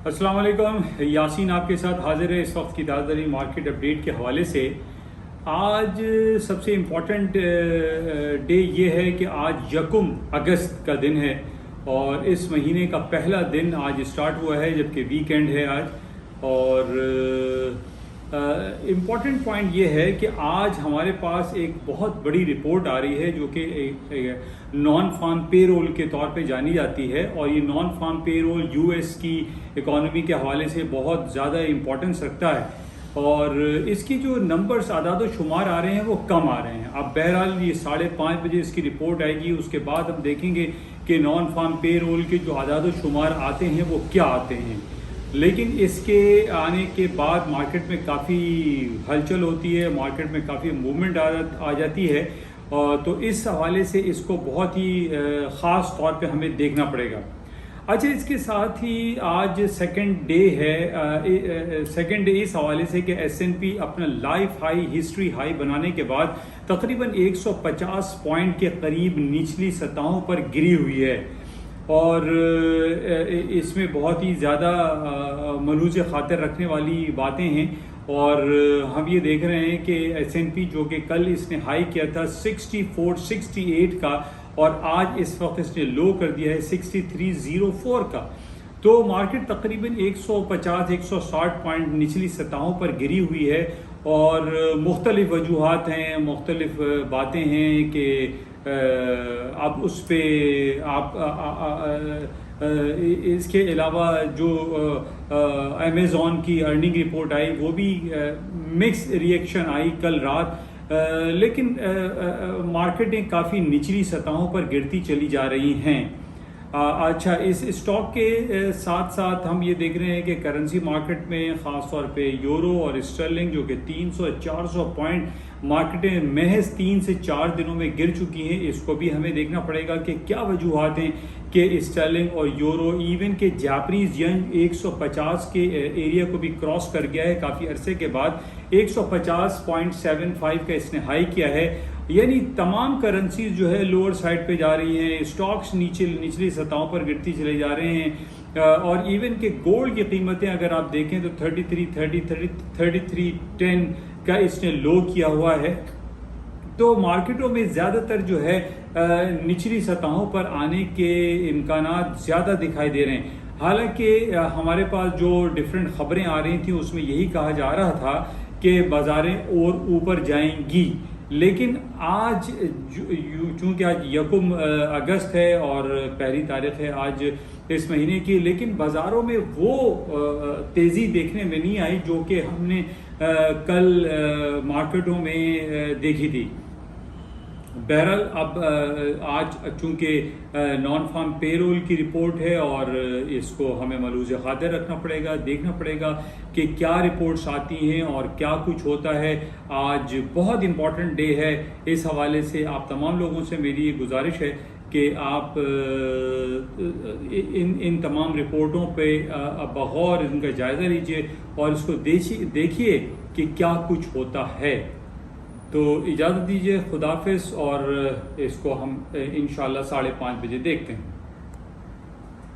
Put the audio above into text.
अस्सलाम वालेकुम, यासीन आपके साथ हाजिर है इस वक्त की ताज़ा तरीन मार्केट अपडेट के हवाले से। आज सबसे इम्पॉर्टेंट डे ये है कि आज 1 अगस्त का दिन है और इस महीने का पहला दिन आज स्टार्ट हुआ है, जबकि वीकेंड है आज। और इम्पॉर्टेंट पॉइंट ये है कि आज हमारे पास एक बहुत बड़ी रिपोर्ट आ रही है जो कि नॉन फार्म पेरोल के तौर पे जानी जाती है। और ये नॉन फार्म पेरोल यूएस की इकॉनमी के हवाले से बहुत ज़्यादा इम्पोर्टेंस रखता है और इसकी जो नंबर्स आदाद शुमार आ रहे हैं वो कम आ रहे हैं। अब बहरहाल ये 5:30 बजे इसकी रिपोर्ट आएगी, उसके बाद हम देखेंगे कि नॉन फार्म पेरोल के जो आदाद शुमार आते हैं वो क्या आते हैं। लेकिन इसके आने के बाद मार्केट में काफ़ी हलचल होती है, मार्केट में काफ़ी मूवमेंट आ जाती है। तो इस हवाले से इसको बहुत ही ख़ास तौर पे हमें देखना पड़ेगा। अच्छा, इसके साथ ही आज सेकंड डे है। सेकंड डे इस हवाले से कि S&P अपना लाइफ हाई, हिस्ट्री हाई बनाने के बाद तकरीबन 150 पॉइंट के करीब निचली सतहों पर गिरी हुई है और इसमें बहुत ही ज़्यादा मलूज़ खातिर रखने वाली बातें हैं। और हम ये देख रहे हैं कि S&P जो कि कल इसने हाई किया था 6468 का और आज इस वक्त इसने लो कर दिया है 6304 का। तो मार्केट तकरीबन 150-160 पॉइंट निचली सतहों पर गिरी हुई है और मुख्तलिफ वजूहात हैं, मुख्तलिफ बातें हैं कि अब उस पर इसके अलावा जो अमेज़ॉन की अर्निंग रिपोर्ट आई वो भी मिक्स रिएक्शन आई कल रात। लेकिन मार्केटें काफ़ी निचली सतहों पर गिरती चली जा रही हैं। अच्छा, इस स्टॉक के साथ साथ हम ये देख रहे हैं कि करेंसी मार्केट में ख़ास तौर पे यूरो और स्टर्लिंग जो कि 300-400 पॉइंट मार्केटें महज 3 से 4 दिनों में गिर चुकी हैं। इसको भी हमें देखना पड़ेगा कि क्या वजूहात हैं कि स्टर्लिंग और यूरो, इवन के जापानीज येन 150 के एरिया को भी क्रॉस कर गया है काफ़ी अरसे के बाद। 150.75 का इसने हाई किया है, यानी तमाम करेंसीज जो है लोअर साइड पे जा रही हैं, स्टॉक्स निचली सतहों पर गिरती चले जा रहे हैं। और इवन के गोल्ड की कीमतें अगर आप देखें तो 3310 का इसने लो किया हुआ है। तो मार्केटों में ज़्यादातर जो है निचली सतहों पर आने के इम्कानात ज़्यादा दिखाई दे रहे हैं। हालांकि हमारे पास जो डिफरेंट खबरें आ रही थी उसमें यही कहा जा रहा था कि बाज़ारें और ऊपर जाएंगी, लेकिन आज चूँकि आज 1 अगस्त है और पहली तारीख है आज इस महीने की, लेकिन बाज़ारों में वो तेज़ी देखने में नहीं आई जो कि हमने कल मार्केटों में देखी थी। बहरहाल अब आज चूँकि नॉन फार्म पेरोल की रिपोर्ट है और इसको हमें मलूज़ खातिर रखना पड़ेगा, देखना पड़ेगा कि क्या रिपोर्ट्स आती हैं और क्या कुछ होता है। आज बहुत इम्पॉर्टेंट डे है, इस हवाले से आप तमाम लोगों से मेरी ये गुजारिश है कि आप इन तमाम रिपोर्टों पे बगौर इनका जायज़ा लीजिए और इसको देखिए कि क्या कुछ होता है। तो इजाज़त दीजिए, खुदाफिज, और इसको हम इंशाल्लाह 5:30 बजे देखते हैं।